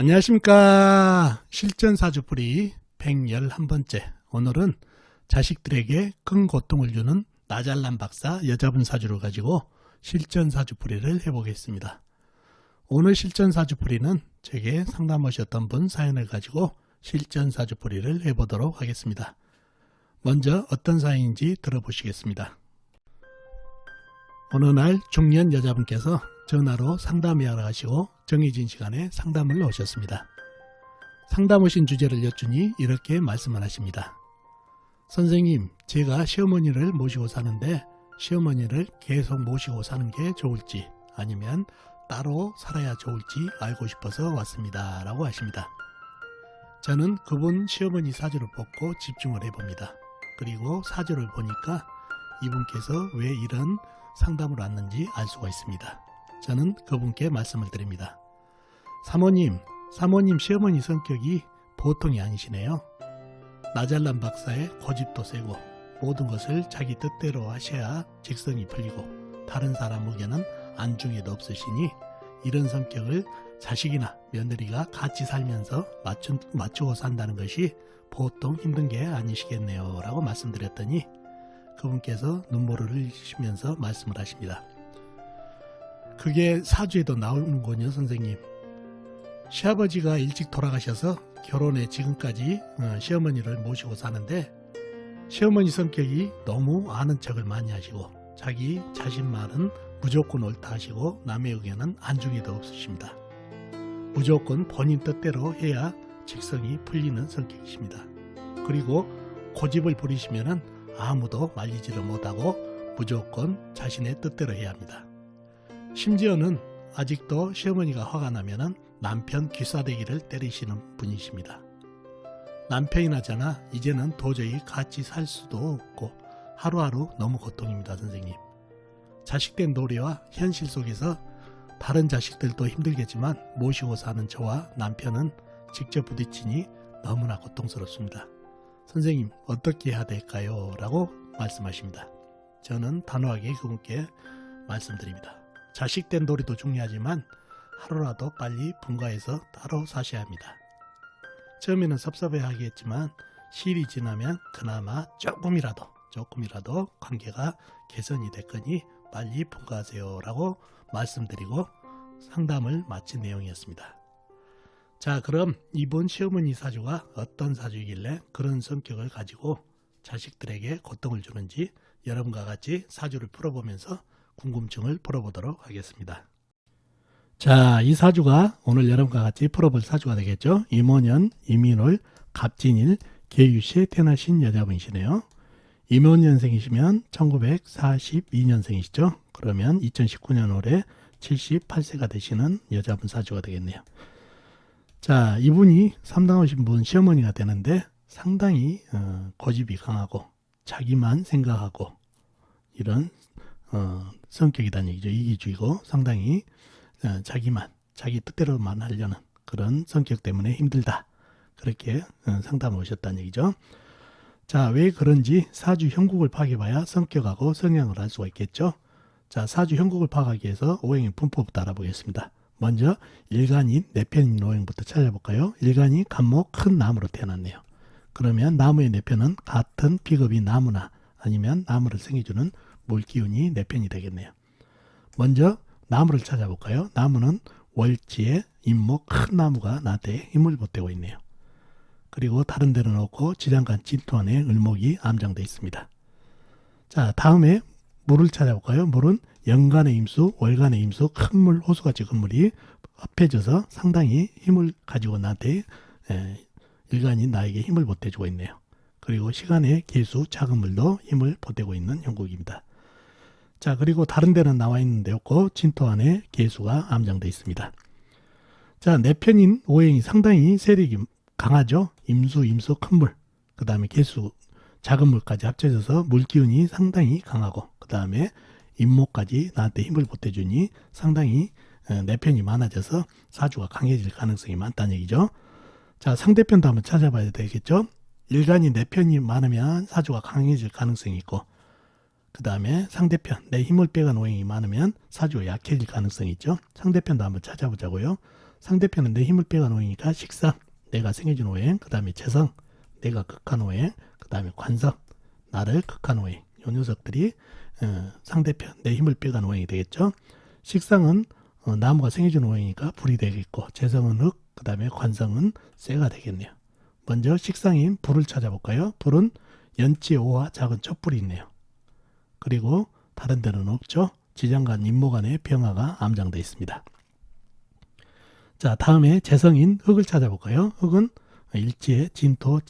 안녕하십니까. 실전사주풀이 111번째. 오늘은 자식들에게 큰 고통을 주는 나잘난 박사 여자분 사주를 가지고 실전사주풀이를 해보겠습니다. 오늘 실전사주풀이는 제게 상담 오셨던 분 사연을 가지고 실전사주풀이를 해보도록 하겠습니다. 먼저 어떤 사연인지 들어보시겠습니다. 어느 날 중년 여자분께서 전화로 상담이하러 가시고 정해진 시간에 상담을 오셨습니다. 상담 오신 주제를 여쭈니 이렇게 말씀을 하십니다. 선생님, 제가 시어머니를 모시고 사는데 시어머니를 계속 모시고 사는 게 좋을지 아니면 따로 살아야 좋을지 알고 싶어서 왔습니다. 라고 하십니다. 저는 그분 시어머니 사주를 뽑고 집중을 해봅니다. 그리고 사주를 보니까 이분께서 왜 이런 상담을 왔는지 알 수가 있습니다. 저는 그분께 말씀을 드립니다. 사모님 시어머니 성격이 보통이 아니시네요. 나잘난 박사의 고집도 세고 모든 것을 자기 뜻대로 하셔야 직성이 풀리고 다른 사람 의견은 안중에도 없으시니 이런 성격을 자식이나 며느리가 같이 살면서 맞추고 산다는 것이 보통 힘든 게 아니시겠네요. 라고 말씀드렸더니 그분께서 눈물을 흘리시면서 말씀을 하십니다. 그게 사주에도 나오는군요, 선생님. 시아버지가 일찍 돌아가셔서 결혼해 지금까지 시어머니를 모시고 사는데 시어머니 성격이 너무 아는 척을 많이 하시고 자기 자신 말은 무조건 옳다 하시고 남의 의견은 안중에도 없으십니다. 무조건 본인 뜻대로 해야 직성이 풀리는 성격이십니다. 그리고 고집을 부리시면은 아무도 말리지를 못하고 무조건 자신의 뜻대로 해야 합니다. 심지어는 아직도 시어머니가 화가 나면은 남편 귀싸대기를 때리시는 분이십니다. 남편이나 저나 이제는 도저히 같이 살 수도 없고 하루하루 너무 고통입니다, 선생님. 자식된 놀이와 현실 속에서 다른 자식들도 힘들겠지만 모시고 사는 저와 남편은 직접 부딪히니 너무나 고통스럽습니다. 선생님, 어떻게 해야 될까요? 라고 말씀하십니다. 저는 단호하게 그분께 말씀드립니다. 자식된 놀이도 중요하지만 하루라도 빨리 분가해서 따로 사셔야 합니다. 처음에는 섭섭해하겠지만 시일이 지나면 그나마 조금이라도 관계가 개선이 됐거니 빨리 분가하세요. 라고 말씀드리고 상담을 마친 내용이었습니다. 자, 그럼 이분 시어머니 사주가 어떤 사주이길래 그런 성격을 가지고 자식들에게 고통을 주는지 여러분과 같이 사주를 풀어보면서 궁금증을 풀어보도록 하겠습니다. 자, 이 사주가 오늘 여러분과 같이 풀어볼 사주가 되겠죠. 임원년, 임인월, 갑진일, 계유시에 태어나신 여자분이시네요. 임원년생이시면 1942년생이시죠. 그러면 2019년 올해 78세가 되시는 여자분 사주가 되겠네요. 자, 이분이 상담하신 분 시어머니가 되는데 상당히 고집이 강하고 자기만 생각하고 이런 성격이라는 얘기죠. 이기주의고 상당히 자기 뜻대로만 하려는 그런 성격 때문에 힘들다. 그렇게 상담을 오셨다는 얘기죠. 자, 왜 그런지 사주 형국을 파악해봐야 성격하고 성향을 알 수가 있겠죠. 자, 사주 형국을 파악하기 위해서 오행의 분포부터 알아보겠습니다. 먼저 일간인 내편인 오행부터 찾아볼까요? 일간이 간목 큰 나무로 태어났네요. 그러면 나무의 내편은 같은 비급이 나무나 아니면 나무를 생겨주는 물기운이 내편이 되겠네요. 먼저 나무를 찾아볼까요? 나무는 월지에 임목 큰 나무가 나대에 힘을 보태고 있네요. 그리고 다른 데는 없고 지장간 진토 안에 을목이 암장되어 있습니다. 자, 다음에 물을 찾아볼까요? 물은 연간의 임수, 월간의 임수, 큰 물, 호수같이 큰 물이 합해져서 상당히 힘을 가지고 나한테 일간인 나에게 힘을 보태주고 있네요. 그리고 시간의 계수, 작은 물도 힘을 보태고 있는 형국입니다. 자, 그리고 다른 데는 나와 있는데 없고 진토 안에 계수가 암장되어 있습니다. 자, 내편인 오행이 상당히 세력이 강하죠. 임수, 큰 물, 그 다음에 계수, 작은 물까지 합쳐져서 물기운이 상당히 강하고 그 다음에 임목까지 나한테 힘을 보태주니 상당히 내편이 많아져서 사주가 강해질 가능성이 많다는 얘기죠. 자, 상대편도 한번 찾아봐야 되겠죠. 일간이 내편이 많으면 사주가 강해질 가능성이 있고 그 다음에 상대편, 내 힘을 빼간 오행이 많으면 사주가 약해질 가능성이 있죠. 상대편도 한번 찾아보자고요. 상대편은 내 힘을 빼간 오행이니까 식상, 내가 생해준 오행, 그 다음에 재성, 내가 극한 오행, 그 다음에 관성, 나를 극한 오행. 요 녀석들이 상대편, 내 힘을 빼간 오행이 되겠죠. 식상은 나무가 생해준 오행이니까 불이 되겠고, 재성은 흙, 그 다음에 관성은 쇠가 되겠네요. 먼저 식상인 불을 찾아볼까요? 불은 연지 오화 작은 촛불이 있네요. 그리고 다른 데는 없죠. 지장간 임모간의 병화가 암장되어 있습니다. 자, 다음에 재성인 흙을 찾아볼까요? 흙은 일지에 진토,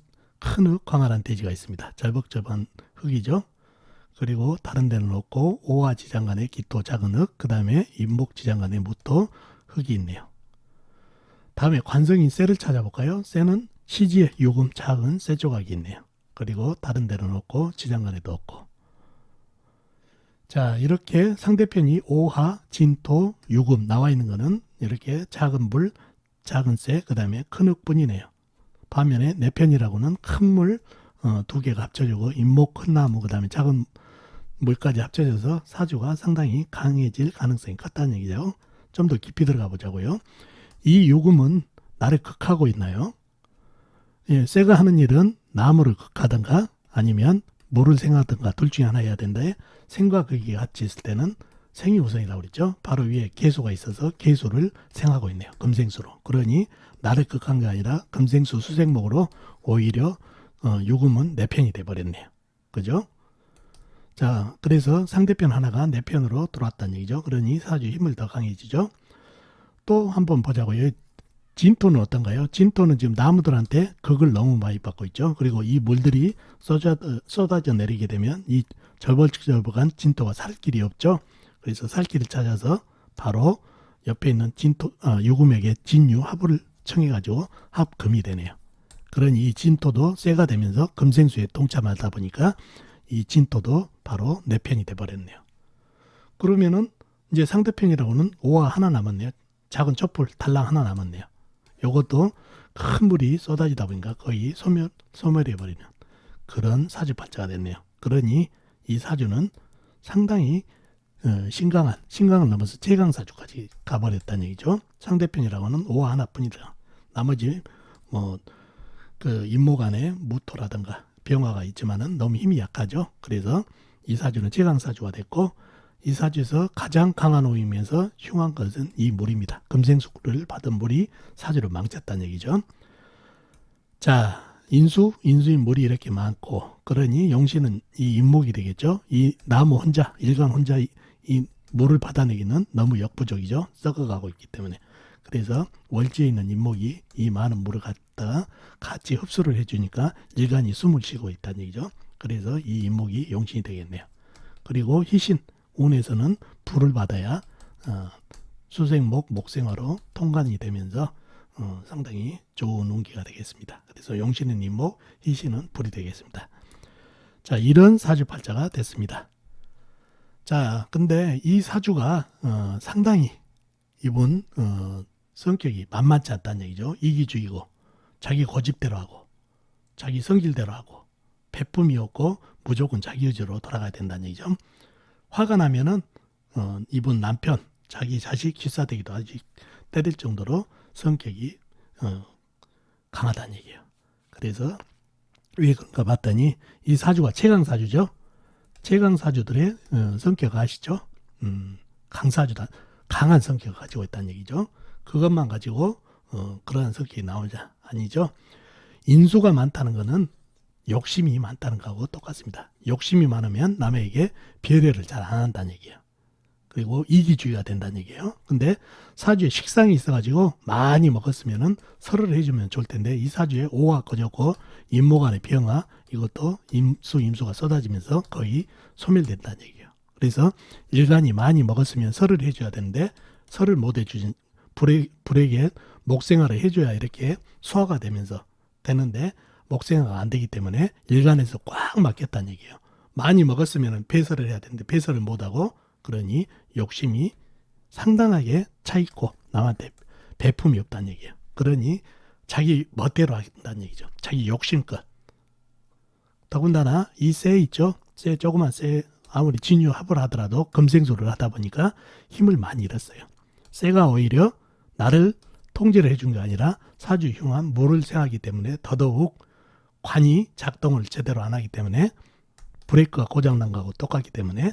큰 흙, 광활한 대지가 있습니다. 절벅절벅한 흙이죠. 그리고 다른 데는 없고 오화 지장간의 기토 작은 흙, 그 다음에 임목 지장간의 무토 흙이 있네요. 다음에 관성인 쇠를 찾아볼까요? 쇠는 시지에 요금 작은 쇠 조각이 있네요. 그리고 다른 데는 없고 지장간에도 없고. 자, 이렇게 상대편이 오하, 진토, 유금 나와 있는 거는 이렇게 작은 물, 작은 쇠, 그 다음에 큰 흙뿐이네요. 반면에 내 편이라고는 큰 물 두 개가 합쳐지고 임목, 큰 나무, 그 다음에 작은 물까지 합쳐져서 사주가 상당히 강해질 가능성이 컸다는 얘기죠. 좀 더 깊이 들어가 보자고요. 이 유금은 나를 극하고 있나요? 예, 쇠가 하는 일은 나무를 극하든가 아니면 물을 생하든가 둘 중에 하나 해야 된다에 생과 극이 같이 있을 때는 생이 우선이라고 그랬죠. 바로 위에 계수가 있어서 계수를 생하고 있네요. 금생수로. 그러니 나를 극한 게 아니라 금생수 수생목으로 오히려 유금은 내 편이 돼버렸네요. 그죠? 자, 그래서 상대편 하나가 내 편으로 들어왔다는 얘기죠. 그러니 사주 힘을 더 강해지죠. 또 한번 보자고요. 진토는 어떤가요? 진토는 지금 나무들한테 극을 너무 많이 받고 있죠. 그리고 이 물들이 쏟아져 내리게 되면 이 절벅절벅한 진토가 살 길이 없죠. 그래서 살 길을 찾아서 바로 옆에 있는 유금에게 진유 합을 청해가지고 합금이 되네요. 그러니 이 진토도 쇠가 되면서 금생수에 동참하다 보니까 이 진토도 바로 내 편이 돼버렸네요. 그러면은 이제 상대편이라고는 오화 하나 남았네요. 작은 촛불 달랑 하나 남았네요. 요것도 큰 물이 쏟아지다 보니까 거의 소멸해버리는 그런 사주팔자가 됐네요. 그러니 이 사주는 상당히 신강을 넘어서 최강사주까지 가버렸다는 얘기죠. 상대편이라고는 오화 하나뿐이다. 나머지 그 임목안에 무토라든가 병화가 있지만은 너무 힘이 약하죠. 그래서 이 사주는 최강사주가 됐고 이 사주에서 가장 강한 오이면서 흉한 것은 이 물입니다. 금생수를 받은 물이 사주를 망쳤다는 얘기죠. 자, 인수인 물이 이렇게 많고 그러니 용신은 이 임목이 되겠죠. 이 나무 혼자, 일간 혼자 이 물을 받아내기는 너무 역부족이죠. 썩어가고 있기 때문에. 그래서 월지에 있는 임목이 이 많은 물을 갖다가 같이 흡수를 해주니까 일간이 숨을 쉬고 있다는 얘기죠. 그래서 이 임목이 용신이 되겠네요. 그리고 희신, 운에서는 불을 받아야 수생목, 목생화로 통관이 되면서 상당히 좋은 운기가 되겠습니다. 그래서 용신은 임목, 희신은 불이 되겠습니다. 자, 이런 사주팔자가 됐습니다. 자, 근데 이 사주가 상당히 이분 성격이 만만치 않다는 얘기죠. 이기주의고 자기 고집대로 하고 자기 성질대로 하고 배품이 없고 무조건 자기 의지로 돌아가야 된다는 얘기죠. 화가 나면은 이분 남편, 자기 자식 기싸대기도 아직 때릴 정도로 성격이 강하다는 얘기예요. 그래서 왜 그런가 봤더니 이 사주가 최강사주죠. 최강사주들의 성격 아시죠? 강사주다. 강한 성격을 가지고 있다는 얘기죠. 그것만 가지고 그러한 성격이 나오자 아니죠. 인수가 많다는 것은 욕심이 많다는 거하고 똑같습니다. 욕심이 많으면 남에게 배려를 잘 안 한다는 얘기예요. 그리고 이기주의가 된다는 얘기예요. 근데 사주에 식상이 있어가지고 많이 먹었으면은 설을 해주면 좋을 텐데 이 사주에 오화 꺼졌고 임목안의 병화 이것도 임수가 쏟아지면서 거의 소멸된다는 얘기예요. 그래서 일간이 많이 먹었으면 설을 해줘야 되는데 설을 못 해주진 불에게 목생화를 해줘야 이렇게 소화가 되면서 되는데 목생화가 안 되기 때문에 일간에서 꽉 막혔다는 얘기예요. 많이 먹었으면 배설을 해야 되는데 배설을 못하고 그러니 욕심이 상당하게 차 있고 남한테 배품이 없다는 얘기예요. 그러니 자기 멋대로 한다는 얘기죠. 자기 욕심껏. 더군다나 이 쇠 있죠. 쇠 조그만 쇠 아무리 진유합을 하더라도 금생수를 하다 보니까 힘을 많이 잃었어요. 쇠가 오히려 나를 통제를 해준 게 아니라 사주 흉한 물을 생하기 때문에 더더욱 관이 작동을 제대로 안 하기 때문에 브레이크가 고장난 거하고 똑같기 때문에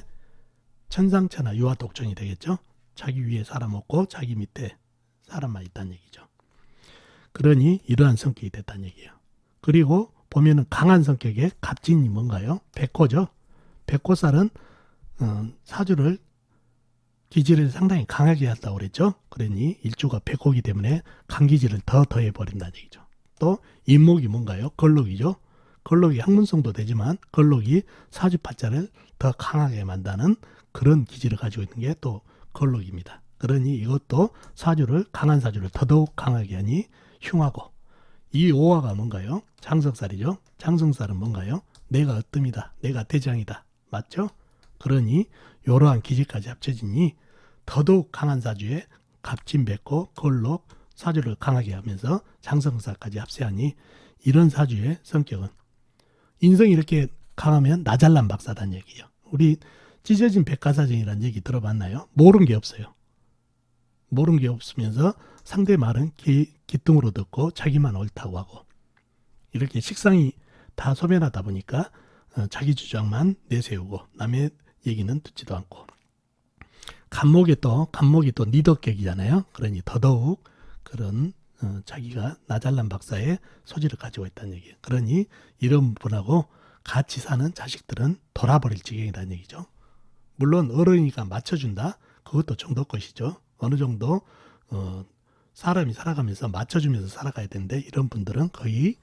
천상천하 유아독존이 되겠죠. 자기 위에 사람 없고 자기 밑에 사람만 있다는 얘기죠. 그러니 이러한 성격이 됐다는 얘기예요. 그리고 보면은 강한 성격의 갑진이 뭔가요? 백호죠. 백호살은 사주를 기질을 상당히 강하게 한다고 그랬죠. 그러니 일주가 백호기 때문에 강기질을 더 더해버린다는 얘기죠. 또 인목이 뭔가요? 걸록이죠. 걸록이 학문성도 되지만 걸록이 사주팔자를 더 강하게 만드는 그런 기질을 가지고 있는 게 또 걸록입니다. 그러니 이것도 사주를 강한 사주를 더더욱 강하게 하니 흉하고 이 오화가 뭔가요? 장성살이죠. 장성살은 뭔가요? 내가 으뜸이다. 내가 대장이다. 맞죠? 그러니 이러한 기질까지 합쳐지니 더더욱 강한 사주에 갑진백호, 걸록, 사주를 강하게 하면서 장성살까지 합세하니 이런 사주의 성격은 인성이 이렇게 강하면 나잘난 박사다는 얘기예요. 우리 찢어진 백과사전이라는 얘기 들어봤나요? 모르는 게 없어요. 모르는 게 없으면서 상대 말은 기뚱으로 듣고 자기만 옳다고 하고 이렇게 식상이 다 소멸하다 보니까 자기 주장만 내세우고 남의 얘기는 듣지도 않고 간목이 또 니덕격이잖아요. 그러니 더더욱 그런 자기가 나잘난 박사의 소질을 가지고 있다는 얘기예요. 그러니 이런 분하고 같이 사는 자식들은 돌아버릴 지경이라는 얘기죠. 물론 어른이니까 맞춰준다. 그것도 정도 것이죠. 어느 정도 사람이 살아가면서 맞춰주면서 살아가야 되는데 이런 분들은 거의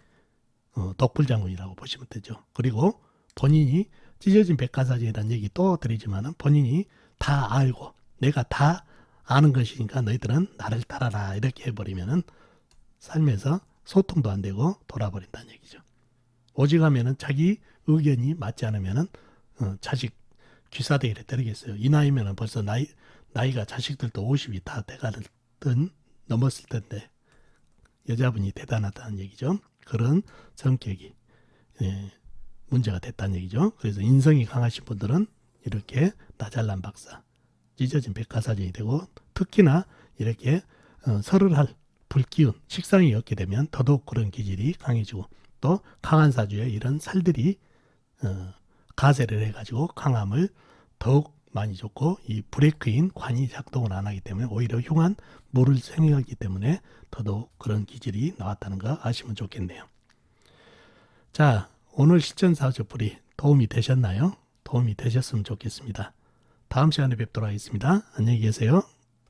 독불장군이라고 보시면 되죠. 그리고 본인이 찢어진 백과사전이라는 얘기 또 드리지만 본인이 다 알고 내가 다 아는 것이니까 너희들은 나를 따라라 이렇게 해버리면은 삶에서 소통도 안 되고 돌아버린다는 얘기죠. 오직하면은 자기 의견이 맞지 않으면은 자식 귀사대기를 때리겠어요. 이 나이면은 벌써 나이가 자식들도 50이 다 돼가든 넘었을 텐데 여자분이 대단하다는 얘기죠. 그런 성격이 문제가 됐다는 얘기죠. 그래서 인성이 강하신 분들은 이렇게 나잘난 박사, 찢어진 백과사전이 되고 특히나 이렇게 설을할 불기운, 식상이 없게 되면 더더욱 그런 기질이 강해지고 또 강한 사주에 이런 살들이 가세를 해가지고 강함을 더욱 많이 줬고 이 브레이크인 관이 작동을 안 하기 때문에 오히려 흉한 물을 생각하기 때문에 더더욱 그런 기질이 나왔다는 거 아시면 좋겠네요. 자, 오늘 실전사주풀이 도움이 되셨나요? 도움이 되셨으면 좋겠습니다. 다음 시간에 뵙도록 하겠습니다. 안녕히 계세요.